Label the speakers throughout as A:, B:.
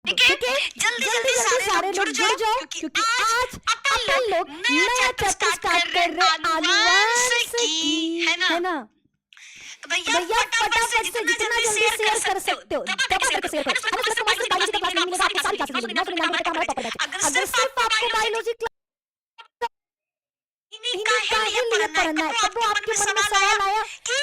A: ठीक है, जल्दी जल्दी सारे लोग जुड़ जाओ क्योंकि आज अपन लोग नया चैप्टर स्टार्ट कर रहे हैं अनुवांश की, है ना। तो भैया फटाफट से जितना जल्दी शेयर कर सकते हो दबा करके शेयर करो। हमें सिर्फ बायोलॉजी का क्लास नहीं मिलेगा, आपकी सारी क्लासेस मिलेंगी। मैं अपने नाम पे काम टॉपर बैच। अगर सिर्फ आपको बायोलॉजी क्लास काहे लिए पढ़ना है, तब आपके मन में सवाल आया कि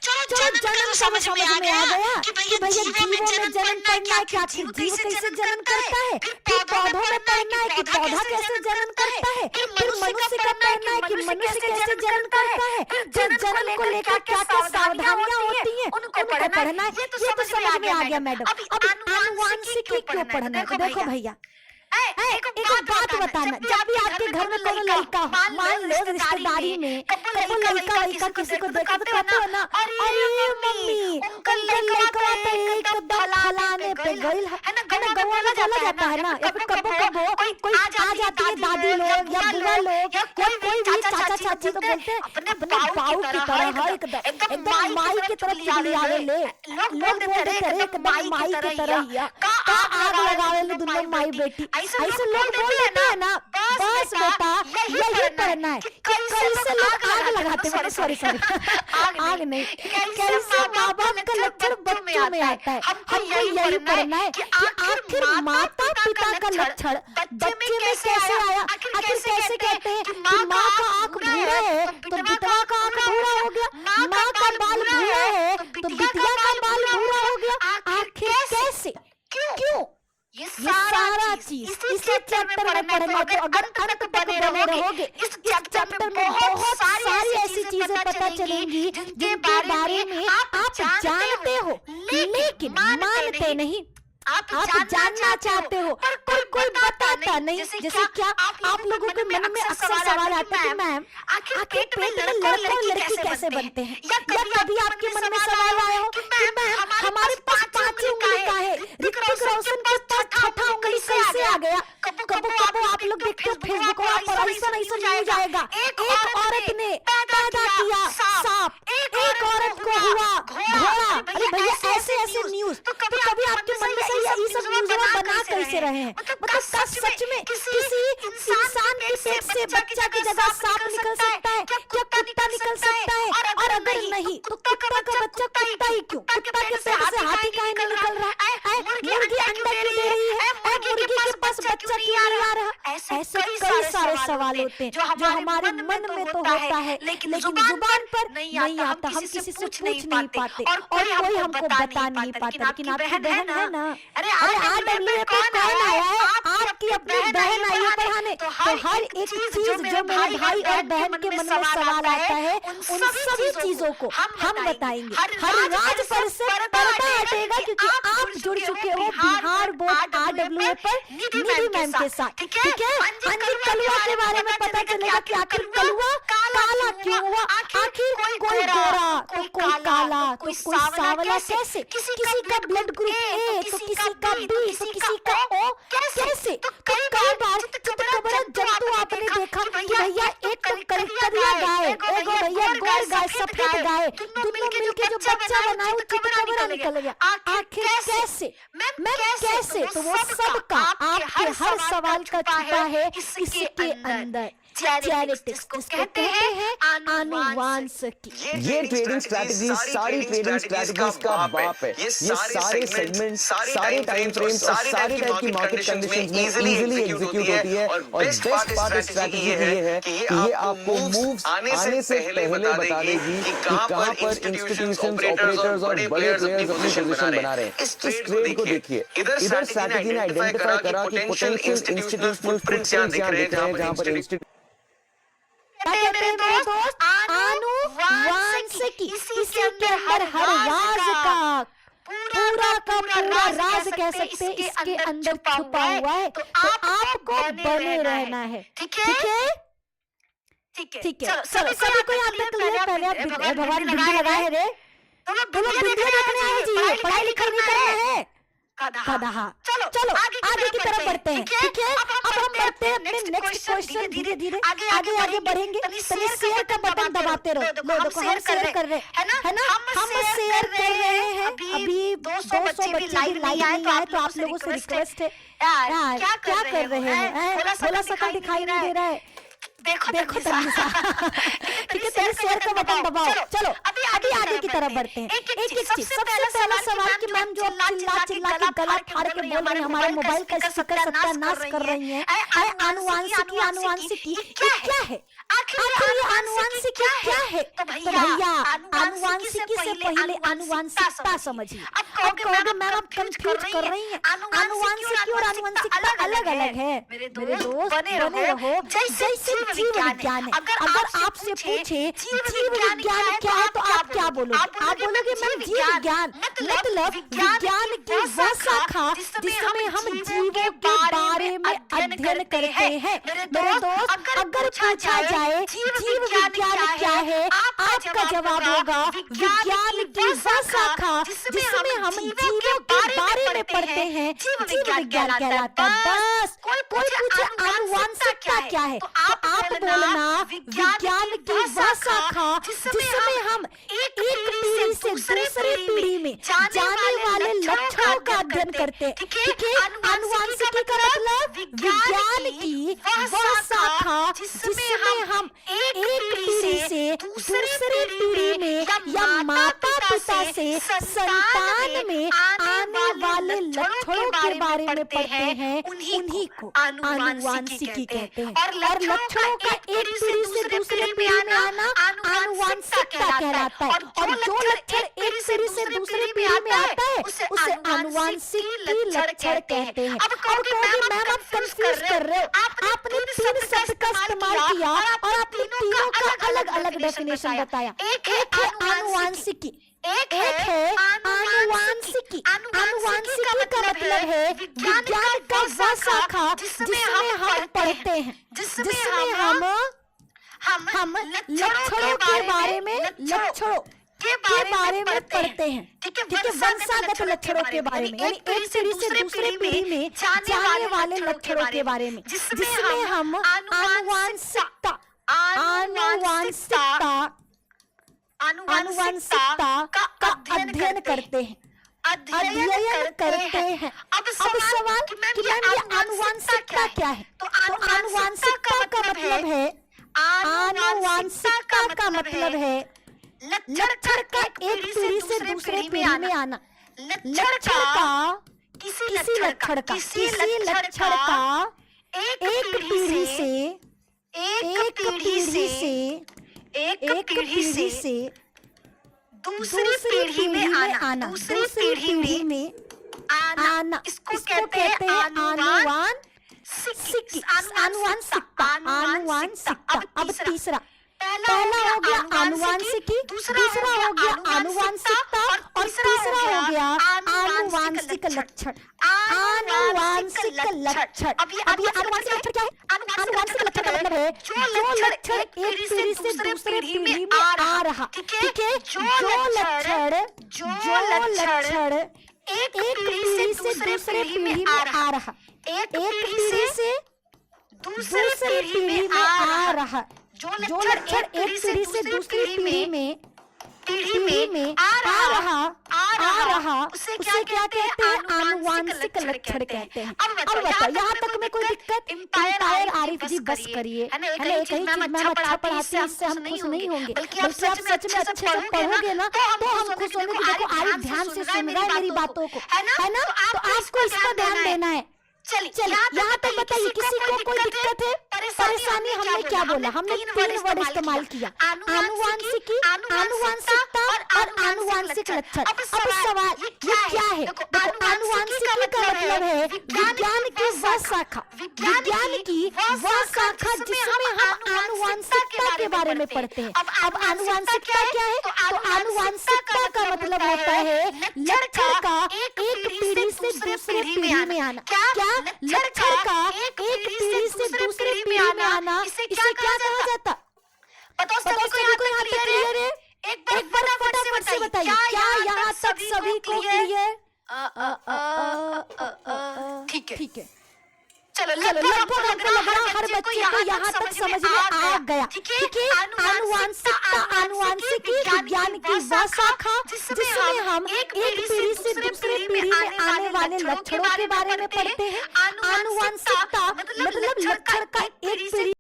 A: चलो जन्म समझ में आ गया कि भैया जीवों में जन्म पढ़ना है कि आखिर जीव कैसे जन्म करता है, फिर पौधों में पढ़ना है कि पौधा कैसे जन्म करता है, फिर मनुष्य का पढ़ना है कि मनुष्य कैसे जन्म करता है, फिर जन्म को लेकर क्या क्या सावधानियां होती हैं उनको पढ़ना है। ये तो समझ में आ गया मैडम। अब आनुवांशिकी क्यों पढ़ना है? देखो भैया एक बात बताना, जब भी आपके घर में कोई लड़का हो, मान लो रिश्तेदारी में कोई लड़का किसी को देखा तो कहते हो ना, अरे मम्मी कल लड़का तो एकदम फलाने पे गइल है ना, गवा में चला जाता है ना। या फिर कबो कोई आ जाती है दादी लोग या बुआ लोग या कोई भी चाचा चाची तो बोलते हैं अपने बाऊ की तरह है, एकदम माई की तरह चली आवे ले। लोग बोलते हैं एकदम माई की तरह ही का आग लगावे ले दोनों माई बेटी, ऐसे लोग बोल देते हैं ना। बस बेटा यही पढ़ना है कि कैसे लोग आग लगाते हैं, सॉरी आग नहीं, कैसे माँ बाप का लक्षण बच्चों में आता है। हमको यही पढ़ना है कि आखिर माता पिता का लक्षण बच्चे में कैसे आया। आखिर कैसे कहते हैं कि माँ का आंख भूरा है तो बिटवा का आंख भूरा हो गया, माँ का बाल भूरा है तो बिटिया का बाल भूरा हो गया। आखिर कैसे, क्यों, ये सारा चीज इसी चैप्टर में पढ़ना है। तो अगर अंत तक बने रहोगे इस चैप्टर में बहुत सारी ऐसी चीजें पता चलेंगी जिनके बारे में आप जानते हो लेकिन मानते नहीं। आप जानना चाहते हो पर कोई बताता नहीं। जैसे क्या आप लोगों के मन में अक्सर सवाल आता है कि मैम आखिर पेट में लड़का और लड़की कैसे बनते हैं, या कभी आपके मन में सवाल आया हो कि मैम हमारे पास 5 उंगली का है, ऋतिक रोशन के पास 6ठा उंगली कैसे आ गया। कबो आप लोग देखते हो फेसबुक पर ऐसा न्यूज आएगा, एक औरत ने पैदा किया सांप, एक औरत को हुआ घोड़ा। अरे भैया ऐसे न्यूज तो कभी आपके मन में ये सब न्यूज़ बना कैसे रहे हैं? मतलब क्या सच में किसी इंसान के पेट से बच्चा की जगह सांप निकल सकता है, क्या कुत्ता निकल सकता है? और अगर नहीं तो कुत्ता का बच्चा कुत्ता ही क्यों? कुत्ता के पेट से हाथी काहे नहीं निकल रहा है? मुर्गी अंडा क्यों दे रही है? मुर्गी के पास बच्चा क्यों नहीं आ रहा? ऐसे कई सारे सवाल होते हैं जो हमारे मन में तो होता है लेकिन जुबान पर नहीं आता। हम किसी से पूछ नहीं पाते और कोई हमको बता नहीं पाता। लेकिन आपकी बहन है ना, अरे RWA पे कौन आया है? आपकी अपनी बहन आई है पढ़ाने। तो हर एक चीज जो मेरे भाई और बहन के मन में सवाल आता है उन सभी चीजों को हम बताएंगे। हर राज पर से पर्दा हटेगा क्योंकि आप जुड़ चुके हो बिहार बोर्ड RWA पर निधि मैम के साथ, ठीक है। अंजित कलुआ के बारे में पता चलेगा कि आखिर कलुआ काला क्यों हुआ, आखिर कोई गोरा तो कोई काला तो कोई सावला कैसे, किसी का ब्लड ग्रुप A तो किसी का B तो किसी का O कैसे। तो कई बार चित्रकबरा जंतु आपने देखा कि भैया एक करिया गाय, एक भैया गोर गाय, सफेद गाय, दोनों मिलके जो बच्चा बनाए वो चित्रकबरा निकल गया। आखिर कैसे, मैं कैसे? तो वो सबका आपके हर सवाल का छुपा है इसके अंदर। जेनेटिक्स इसको कहते हैं आनुवांशिकी।
B: ये ट्रेडिंग स्ट्रैटेजी सारी ट्रेडिंग स्ट्रैटेजीज का बाप है। ये सारे सेगमेंट, सारे टाइम फ्रेम्स और सारे टाइप की मार्केट कंडीशंस में इजीली एग्जीक्यूट होती है। और बेस्ट पार्ट इस स्ट्रैटेजी की ये है कि ये आपको मूव्स आने से पहले बता देगी कि कहां पर इंस्टीट्यूशंस, ऑपरेटर्स और बड़े प्लेयर्स अपनी पोजीशन बना रहे हैं। इस ट्रेड को देखिए, इधर स्ट्रैटेजी ने आइडेंटिफाई करा कि पोटेंशियल इंस्टीट्यूशनल फुटप्रिंट्स यहां दिख रहे हैं जहां पर इंस्टीट्यूट
A: आनुवांशिकी इसी के अंदर हर राज का पूरा राज कह सकते हैं इसके अंदर छुपा हुआ है। तो आपको बने रहना है, ठीक है। चलो सभी को यहाँ तक क्लियर। पहले आप भगवान बिंदी लगाए रे, तो लोग बिंदी देखने आए जी, पढ़ाई लिखाई नहीं करना है। गधा। चलो आगे की तरफ बढ़ते हैं, ठीक है। अब हम बढ़ते हैं अपने नेक्स्ट क्वेश्चन, धीरे धीरे आगे बढ़ेंगे। तनी शेयर का बटन दबाते रहो। लो देखो हम शेयर कर रहे हैं, है ना, हम शेयर कर रहे हैं। अभी 200 बच्चे भी लाइव नहीं आए, तो आप लोगों से रिक्वेस्ट है यार क्या कर रहे हैं, थोड़ा सा दिखाई नहीं दे रहा है, देखो तनिषा ठीक है। तनी शेयर का बटन दबाओ। चलो अभी आगे की तरफ बढ़ते हैं। एक चीज, सबसे पहला सवाल कि मैम जो चिल्ला के गला फाड़ के बोल रही है, हमारे मोबाइल का स्पीकर सत्यानाश कर रही है, आनुवांशिकी क्या है? आखिर ये आनुवांशिकी क्या है? तो भैया आनुवांशिकी से पहले आनुवांशिकता समझिए। अब कहोगे मैम आप कंफ्यूज कर रही हैं, आनुवांशिकी और आनुवांशिकता अलग अलग है। मेरे दोस्त बने रहो। जैसे जीव विज्ञान है, अगर आपसे पूछे जीव विज्ञान क्या है तो आप क्या बोलोगे? आप बोलोगे मैम जीव विज्ञान मतलब विज्ञान की वह शाखा जिसमें हम जीवों के बारे में अध्ययन करते हैं। मेरे दोस्त अगर पूछा जाए जीव विज्ञान क्या है, आपका जवाब होगा विज्ञान की वह शाखा जिसमें हम जीवों के बारे में पढ़ते हैं, जीव विज्ञान कहलाता है। बस कोई पूछे आनुवांशिकता क्या है तो आप बोलना विज्ञान की वह शाखा जिसमें हम एक पीढ़ी से दूसरे पीढ़ी में जाने वाले लक्षणों का अध्ययन करते हैं, ठीक है। आनुवांशिकी का मतलब विज्ञान की वह शाखा जिसमें हम एक पीढ़ी से दूसरे पीढ़ी में या माता पिता से संतान में आने वाले लक्षणों के बारे में पढ़ते हैं, उन्हीं को आनुवांशिकी कहते हैं। और लक्षणों का एक पीढ़ी से दूसरे पीढ़ी में आना आनुवांशिकता कहलाता है। और जो लक्षण एक पीढ़ी से दूसरे पीढ़ी में आता है उसे आनुवांशिकी लक्षण कहते हैं। अब कहोगे मैम आप कंफ्यूज कर रहे हो, आपने 3 शब्द का इस्तेमाल किया और आपने तीनों का अलग अलग डेफिनेशन बताया। एक है आनुवांशिकी, एक है आनुवांशिकी। आनुवांशिकी का मतलब है विज्ञान का वह शाखा जिसमें हम पढ़ते हैं, जिसमें हम लक्षणों के बारे में पढ़ते हैं, ठीक है। वंशागत लक्षणों के बारे में, यानी एक पीढ़ी से दूसरे पीढ़ी में जाने वाले लक्षणों के बारे में, जिसमें हम आनुवांशिकता का अध्ययन करते हैं। अब सवाल कि मैम ये आनुवांशिकता क्या है? तो आनुवांशिकता का मतलब है लक्षण का एक पीढ़ी से दूसरे पीढ़ी में आना। लक्षण का किसी लक्षण का एक पीढ़ी से दूसरी पीढ़ी में आना। इसको कहते हैं आनुवांशिकता। अब तीसरा, पहला हो गया आनुवांशिकी, दूसरा हो गया आनुवांशिकता और तीसरा हो गया आनुवांशिक लक्षण। आनुवांशिक लक्षण, अब ये आनुवांशिक लक्षण क्या है? आनुवांशिक लक्षण का मतलब है जो लक्षण एक पीढ़ी से दूसरे पीढ़ी में आ रहा, ठीक है। जो लक्षण एक पीढ़ी से दूसरे पीढ़ी में आ रहा, एक पीढ़ी से दूसरे पीढ़ी में आ रहा, जो लक्षण एक पीढ़ी से दूसरी पीढ़ी में आ रहा उसे क्या कहते हैं? आनुवांशिक लक्षण कहते हैं। अब बताओ यहाँ तक में कोई दिक्कत? एम्पायर आरिफ जी बस करिए, है ना। एक ही चीज मैम अच्छा पढ़ाती है, इससे हम खुश नहीं होंगे, बल्कि आप सच में अच्छे से पढ़ोगे ना तो हम खुश होंगे कि देखो आरिफ ध्यान से सुन रहा है मेरी बातों को, है ना। तो आपको इसका ध्यान देना है। चलिए यहाँ तक बताइए, किसी को कोई दिक्कत है, परेशानी? हमने क्या बोला? हमने 3 वर्ड इस्तेमाल किया, आनुवांशिकी, आनुवांशिकता और आनुवांशिक लक्षण। अब सवाल ये क्या है? देखो आनुवांशिकी का मतलब है विज्ञान की वह शाखा, जिसमें हम आनुवांशिकता के बारे में पढ़ते हैं। अब आनुवांशिकता क्या है? तो आनुवांशिकता का मतलब होता है लक्षण का एक पीढ़ी से दूसरे पीढ़ी में आना। क्या? लक्षण का एक पीढ़ी से दूसरे पीढ़ी में आना, इसे क्या कहा जाता? बताओ सभी को यहाँ तक क्लियर है? एक बार फटाफट से बताइए, क्या यहाँ तक सभी को क्लियर? ठीक है।
C: चलो
A: चलो लगभग हमको लग रहा हर बच्चे को यहाँ तक समझ में आ गया। ठीक है, आनुवांशिक विज्ञान की वह शाखा जिसमें हम एक पीढ़ी से दूसरे पीढ़ी में आने वाले लक्षणों के बारे में पढ़ते हैं। आनुवांशिकता मतलब लक्षण का एक पीढ़ी